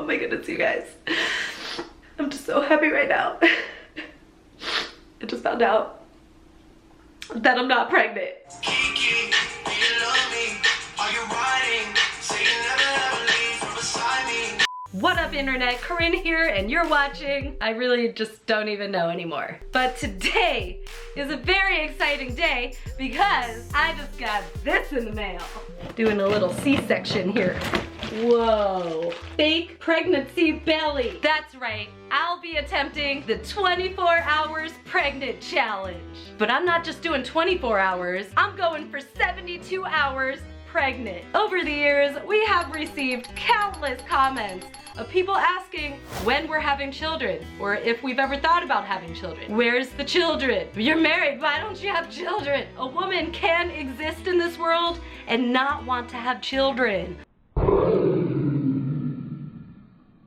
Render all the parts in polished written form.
my goodness, you guys. I'm just so happy right now. I just found out that I'm not pregnant. What up, internet? Corinne here, and you're watching. I really just don't even know anymore. But today is a very exciting day because I just got this in the mail. Doing a little C-section here. Whoa. Fake pregnancy belly. That's right. I'll be attempting the 24 hours pregnant challenge. But I'm not just doing 24 hours. I'm going for 72 hours pregnant. Over the years, we have received countless comments of people asking when we're having children, or if we've ever thought about having children. Where's the children? You're married, why don't you have children? A woman can exist in this world and not want to have children.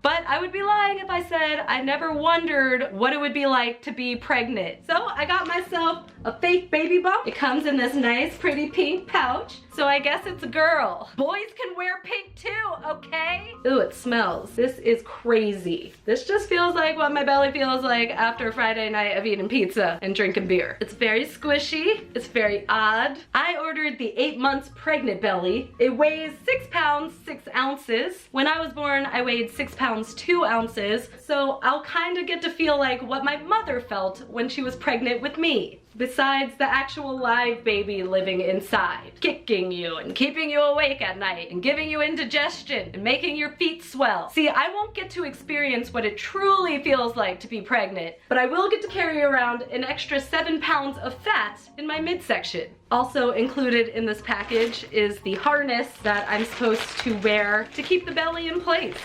But I would be lying if I said I never wondered what it would be like to be pregnant. So I got myself a fake baby bump. It comes in this nice, pretty pink pouch. So I guess it's a girl. Boys can wear pink too, okay? Ooh, it smells. This is crazy. This just feels like what my belly feels like after a Friday night of eating pizza and drinking beer. It's very squishy. It's very odd. I ordered the 8 months pregnant belly. It weighs 6 pounds, 6 ounces. When I was born, I weighed 6 pounds, 2 ounces. So I'll kind of get to feel like what my mother felt when she was pregnant with me. Besides the actual live baby living inside, kicking you and keeping you awake at night and giving you indigestion and making your feet swell. See, I won't get to experience what it truly feels like to be pregnant, but I will get to carry around an extra 7 pounds of fat in my midsection. Also included in this package is the harness that I'm supposed to wear to keep the belly in place.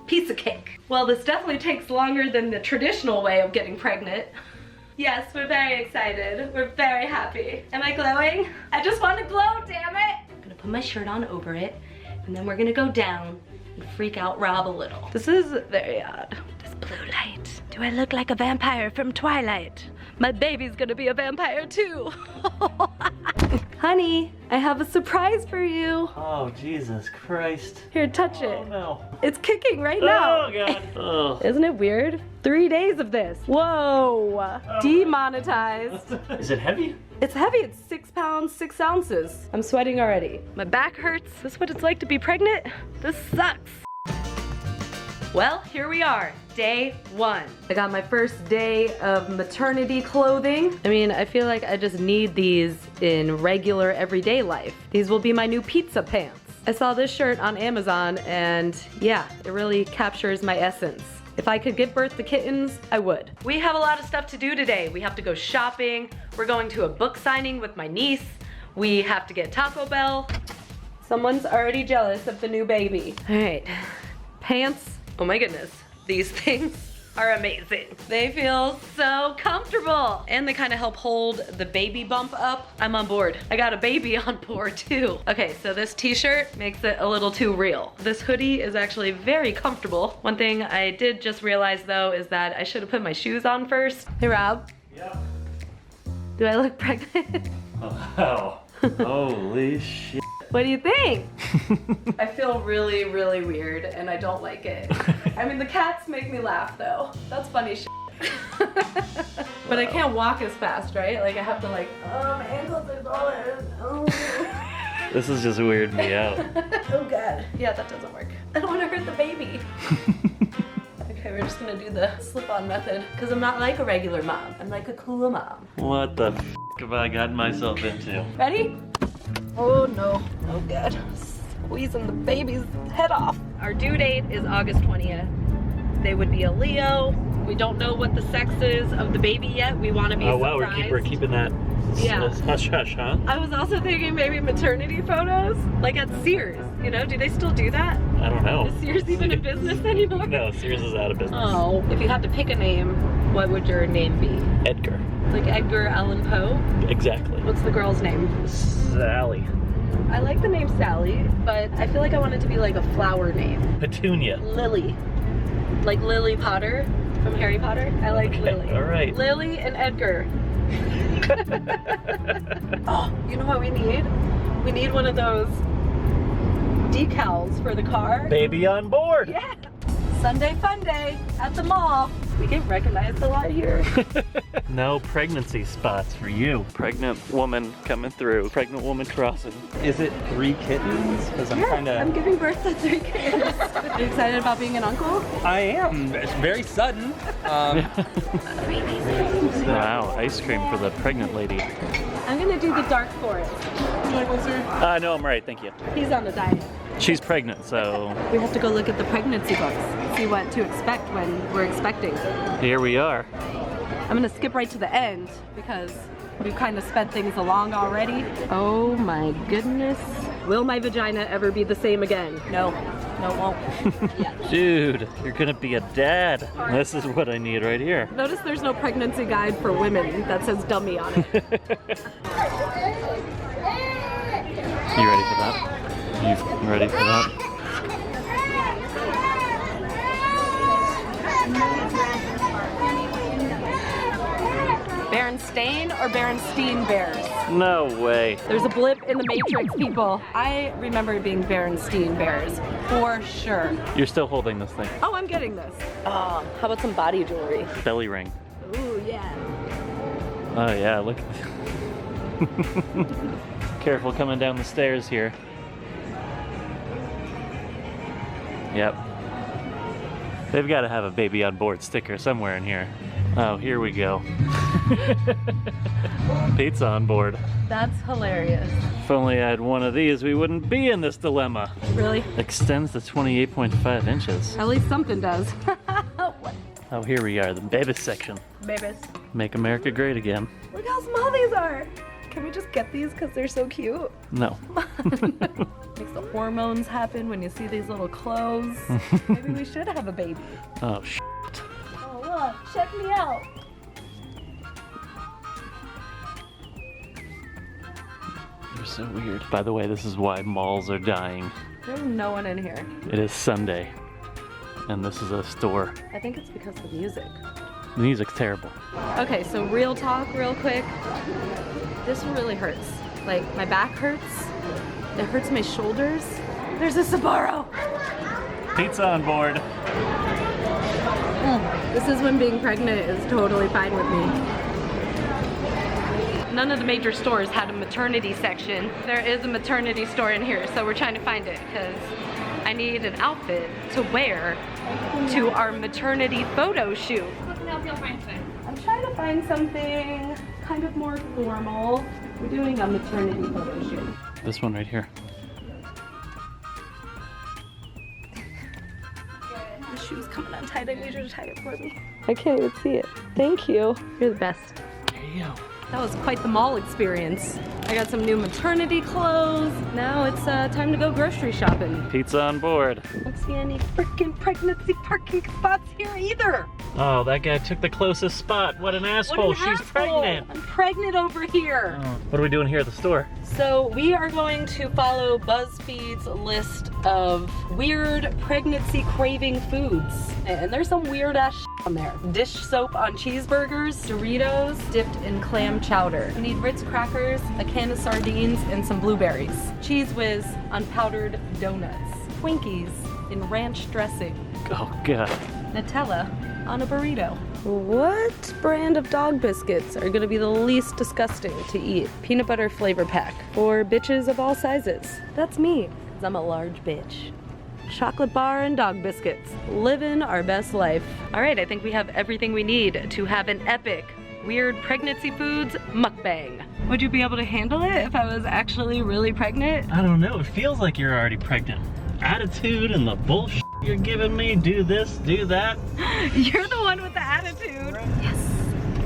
Piece of cake. Well, this definitely takes longer than the traditional way of getting pregnant. Yes, we're very excited. We're very happy. Am I glowing? I just want to glow, damn it! I'm gonna put my shirt on over it, and then we're gonna go down and freak out Rob a little. This is very odd. This blue light. Do I look like a vampire from Twilight? My baby's gonna be a vampire too. Honey, I have a surprise for you. Oh, Jesus Christ. Here, touch it. Oh, no. It's kicking right now. Oh, God. Oh. Isn't it weird? 3 days of this. Whoa. Demonetized. Is it heavy? It's heavy. It's 6 pounds, 6 ounces. I'm sweating already. My back hurts. Is this what it's like to be pregnant? This sucks. Well, here we are, day 1. I got my first day of maternity clothing. I mean, I feel like I just need these in regular everyday life. These will be my new pizza pants. I saw this shirt on Amazon and yeah, it really captures my essence. If I could give birth to kittens, I would. We have a lot of stuff to do today. We have to go shopping. We're going to a book signing with my niece. We have to get Taco Bell. Someone's already jealous of the new baby. All right, pants. Oh my goodness, these things are amazing. They feel so comfortable and they kind of help hold the baby bump up. I'm on board. I got a baby on board too. Okay, so this t-shirt makes it a little too real. This hoodie is actually very comfortable. One thing I did just realize though is that I should have put my shoes on first. Hey Rob. Yeah. Do I look pregnant? Wow. Holy shit. What do you think? I feel really, really weird and I don't like it. I mean, the cats make me laugh though. That's funny shit. But I can't walk as fast, right? Like I have to like, oh, my ankles are going. Oh. This is just weirding me out. Oh God. Yeah, that doesn't work. I don't want to hurt the baby. Okay, we're just gonna do the slip-on method because I'm not like a regular mom. I'm like a cool mom. What the f have I gotten myself into? Ready? Oh no. Oh God. Squeezing the baby's head off. Our due date is August 20th. They would be a Leo. We don't know what the sex is of the baby yet. We want to be surprised. Oh wow, we're keeping that hush hush, huh? I was also thinking maybe maternity photos, like at Sears. You know, do they still do that? I don't know. Is Sears even in business anymore? No, Sears is out of business. Oh. If you had to pick a name, what would your name be? Edgar. Like Edgar Allan Poe? Exactly. What's the girl's name? Sally. I like the name Sally, but I feel like I want it to be like a flower name. Petunia. Lily. Like Lily Potter from Harry Potter. I like Lily. All right. Lily and Edgar. Oh, you know what we need? We need one of those decals for the car. Baby on board. Yeah. Sunday fun day at the mall. We get recognized a lot here. No pregnancy spots for you. Pregnant woman coming through. Pregnant woman crossing. Is it 3 kittens? Because I'm giving birth to 3 kids. Are you excited about being an uncle? I am. It's very sudden. Wow, ice cream for the pregnant lady. I'm gonna do the dark forest. No, I'm right, thank you. He's on the diet. She's pregnant, so We have to go look at the pregnancy books, see what to expect when we're expecting. here we are. I'm gonna skip right to the end because we've kind of sped things along already. Oh my goodness. Will my vagina ever be the same again? No, it won't. Yeah. Dude, you're gonna be a dad. This is what I need right here. Notice there's no pregnancy guide for women that says dummy on it. You ready for that? You ready for that? Berenstain or Berenstein Bears? No way. There's a blip in the Matrix, people. I remember it being Berenstein Bears, for sure. You're still holding this thing. Oh, I'm getting this. Oh, how about some body jewelry? Belly ring. Ooh, yeah. Oh yeah, look. Careful coming down the stairs here. Yep. They've got to have a baby on board sticker somewhere in here. Oh, here we go. Pizza on board. That's hilarious. If only I had one of these, we wouldn't be in this dilemma. Really? Extends to 28.5 inches. At least something does. Oh, here we are, the baby section. Babies. Make America great again. Look how small these are. Can we just get these because they're so cute? No. Makes the hormones happen when you see these little clothes. Maybe we should have a baby. Oh, Oh, look, check me out. you're so weird. By the way, this is why malls are dying. There's no one in here. It is Sunday, and this is a store. I think it's because of the music. The music's terrible. Okay, so real talk, real quick. This really hurts. Like, my back hurts. It hurts my shoulders. There's a Sbarro. Pizza on board. This is when being pregnant is totally fine with me. None of the major stores had a maternity section. There is a maternity store in here, so we're trying to find it because I need an outfit to wear to our maternity photo shoot. I'm trying to find something kind of more formal. We're doing a maternity photo shoot. This one right here. The shoe's coming untied. I need you to tie it for me. I can't even see it. Thank you. You're the best. There you go. That was quite the mall experience. I got some new maternity clothes. Now it's time to go grocery shopping. Pizza on board. Don't see any freaking pregnancy parking spots here either. Oh, that guy took the closest spot. What an asshole. What an She's asshole. pregnant. I'm pregnant over here. Oh, what are we doing here at the store? So we are going to follow BuzzFeed's list of weird pregnancy craving foods. And there's some weird ass shit on there. Dish soap on cheeseburgers, Doritos dipped in clam chowder. We need Ritz crackers, a can of sardines, and some blueberries. Cheese Whiz on powdered donuts. Twinkies in ranch dressing. Oh, God. Nutella on a burrito. What brand of dog biscuits are gonna be the least disgusting to eat? Peanut butter flavor pack for bitches of all sizes. That's me, 'cause I'm a large bitch. Chocolate bar and dog biscuits. Living our best life. All right, I think we have everything we need to have an epic weird pregnancy foods mukbang. Would you be able to handle it if I was actually really pregnant? I don't know. It feels like you're already pregnant. Attitude and the bullshit you're giving me. Do this, do that. You're the one with the attitude. Yes.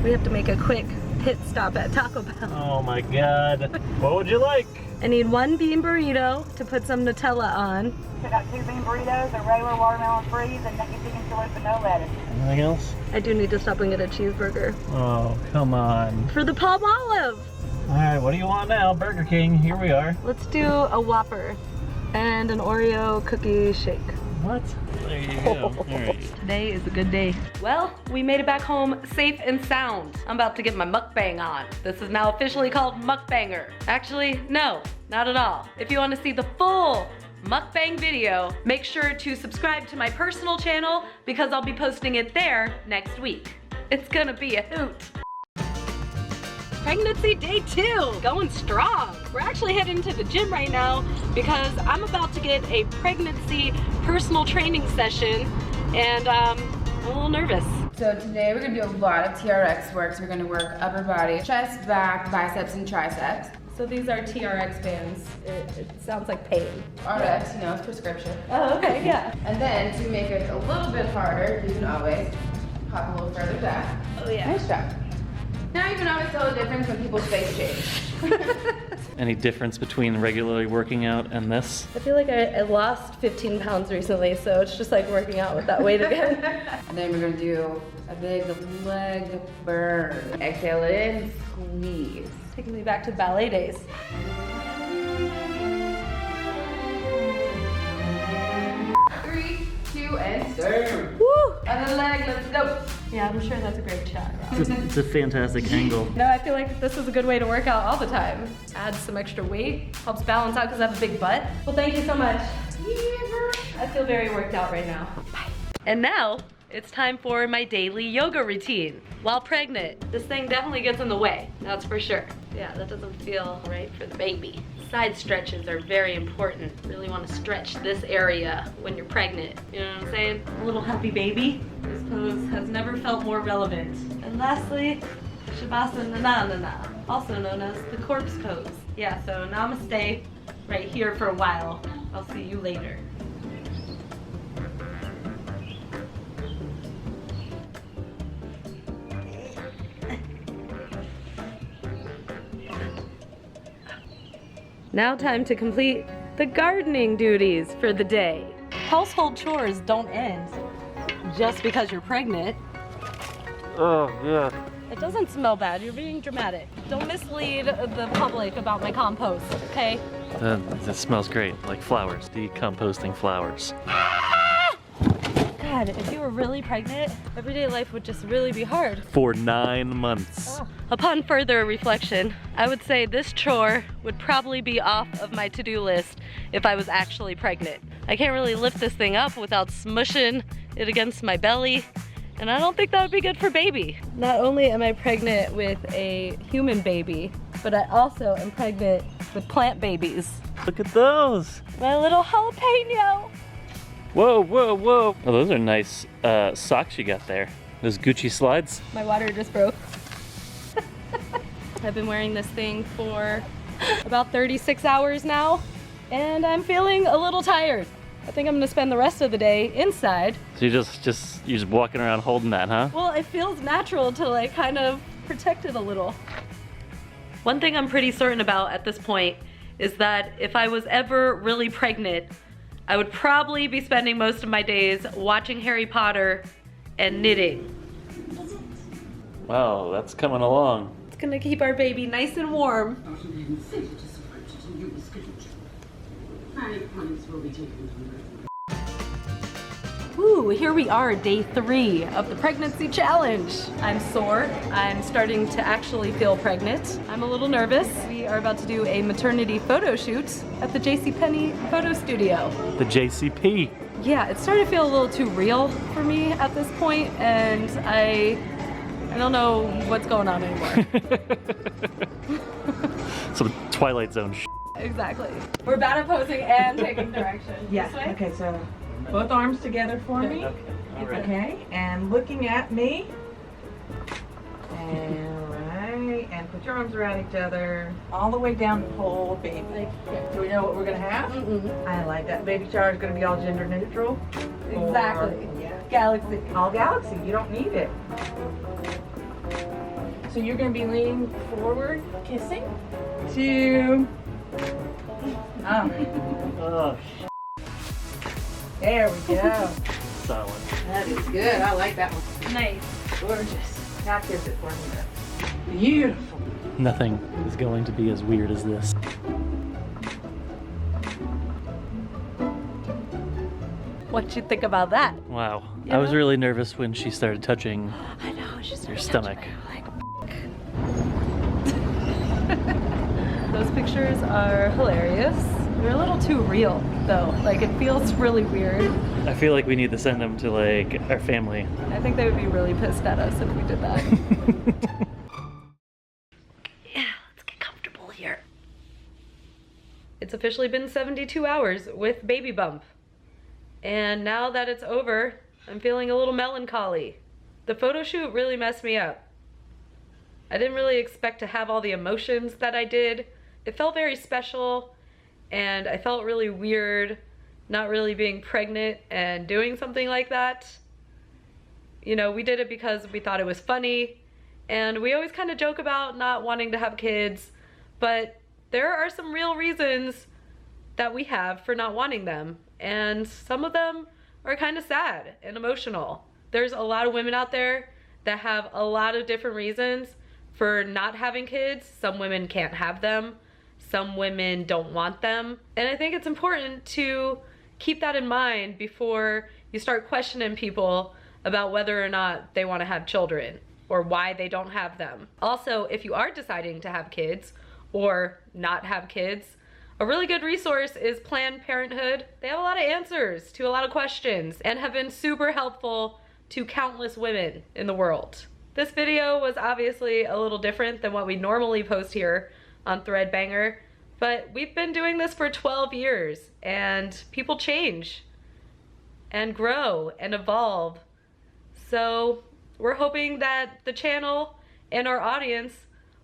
We have to make a quick pit stop at Taco Bell. Oh my God. What would you like? I need one bean burrito to put some Nutella on. I got 2 bean burritos, a regular watermelon freeze, and Kentucky chicken chalupa, no lettuce. Anything else? I do need to stop and get a cheeseburger. Oh, come on. For the palm olive. All right, what do you want now? Burger King, here we are. Let's do a Whopper and an Oreo cookie shake. What? There you go. All right. Today is a good day. Well, we made it back home safe and sound. I'm about to get my mukbang on. This is now officially called Mukbanger. Actually, no, not at all. If you want to see the full mukbang video, make sure to subscribe to my personal channel because I'll be posting it there next week. It's gonna be a hoot. Pregnancy day 2, going strong. We're actually heading to the gym right now because I'm about to get a pregnancy personal training session and I'm a little nervous. So today we're gonna do a lot of TRX work. So we're gonna work upper body, chest, back, biceps, and triceps. So these are TRX bands. It sounds like pain. RX, you know, it's prescription. Oh, okay, yeah. And then to make it a little bit harder, you can always hop a little further back. Oh yeah. Nice job. Now you can always tell the difference when people's face change. Any difference between regularly working out and this? I feel like I lost 15 pounds recently, so it's just like working out with that weight again. And then we're gonna do a big leg burn. Exhale it in, squeeze. Taking me back to ballet days. 3, 2, and serve. Woo! Other leg, let's go. Yeah, I'm sure that's a great shot. It's a fantastic angle. No, I feel like this is a good way to work out all the time. Adds some extra weight, helps balance out because I have a big butt. Well, thank you so much. I feel very worked out right now. Bye. And now, it's time for my daily yoga routine. While pregnant, this thing definitely gets in the way, that's for sure. Yeah, that doesn't feel right for the baby. Side stretches are very important. Really want to stretch this area when you're pregnant. You know what I'm saying? A little happy baby. This pose has never felt more relevant. And lastly, Shavasana, also known as the corpse pose. Yeah, so namaste right here for a while. I'll see you later. Now time to complete the gardening duties for the day. Household chores don't end just because you're pregnant. Oh, yeah. It doesn't smell bad, you're being dramatic. Don't mislead the public about my compost, okay? That smells great, like flowers, decomposting flowers. God, if you were really pregnant, everyday life would just really be hard. For 9 months. Oh. Upon further reflection, I would say this chore would probably be off of my to-do list if I was actually pregnant. I can't really lift this thing up without smushing it against my belly, and I don't think that would be good for baby. Not only am I pregnant with a human baby, but I also am pregnant with plant babies. Look at those. My little jalapeno. Whoa, whoa, whoa. Oh, those are nice socks you got there. Those Gucci slides. My water just broke. I've been wearing this thing for about 36 hours now, and I'm feeling a little tired. I think I'm gonna spend the rest of the day inside. So you're just walking around holding that, huh? Well, it feels natural to like kind of protect it a little. One thing I'm pretty certain about at this point is that if I was ever really pregnant, I would probably be spending most of my days watching Harry Potter and knitting. Wow, that's coming along. It's gonna keep our baby nice and warm. Woo, here we are, day 3 of the pregnancy challenge. I'm sore. I'm starting to actually feel pregnant. I'm a little nervous. We are about to do a maternity photo shoot at the JCPenney photo studio. The JCP. Yeah, it's starting to feel a little too real for me at this point, and I don't know what's going on anymore. Some Twilight Zone shit. Exactly. We're bad at posing and taking direction. Yeah. This way? Okay, so both arms together for me. Okay, all right. Okay, and looking at me. And right, and put your arms around each other, all the way down the whole baby. Do we know what we're gonna have? Mm-mm. I like that. Baby shower is gonna be all gender neutral. Exactly. Or, yeah, Galaxy. all galaxy. You don't need it. So you're gonna be leaning forward, kissing. 2. Oh, There we go. solid. That is good. I like that one. Nice. Gorgeous. Now kiss it for me. Beautiful. Nothing is going to be as weird as this. What'd you think about that? Wow. You I was know? really nervous when she started touching I know, she's your stomach. Those pictures are hilarious. They're a little too real though. Like it feels really weird. I feel like we need to send them to like our family. I think they would be really pissed at us if we did that. Yeah, let's get comfortable here. It's officially been 72 hours with Baby Bump. And now that it's over, I'm feeling a little melancholy. The photo shoot really messed me up. I didn't really expect to have all the emotions that I did. It felt very special, and I felt really weird not really being pregnant and doing something like that. You know, we did it because we thought it was funny, and we always kind of joke about not wanting to have kids, but there are some real reasons that we have for not wanting them, and some of them are kind of sad and emotional. There's a lot of women out there that have a lot of different reasons for not having kids. Some women can't have them. Some women don't want them. And I think it's important to keep that in mind before you start questioning people about whether or not they want to have children or why they don't have them. Also, if you are deciding to have kids or not have kids, a really good resource is Planned Parenthood. They have a lot of answers to a lot of questions and have been super helpful to countless women in the world. This video was obviously a little different than what we normally post here on Threadbanger, but we've been doing this for 12 years and people change and grow and evolve. So we're hoping that the channel and our audience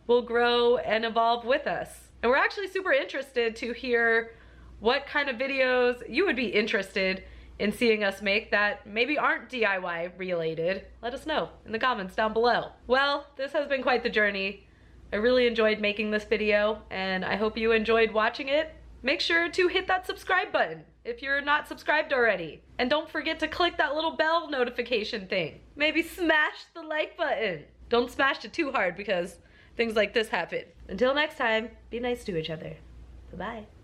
will grow and evolve with us. And we're actually super interested to hear what kind of videos you would be interested in seeing us make that maybe aren't DIY related. Let us know in the comments down below. Well, this has been quite the journey. I really enjoyed making this video, and I hope you enjoyed watching it. Make sure to hit that subscribe button if you're not subscribed already. And don't forget to click that little bell notification thing. Maybe smash the like button. Don't smash it too hard because things like this happen. Until next time, be nice to each other. Bye-bye.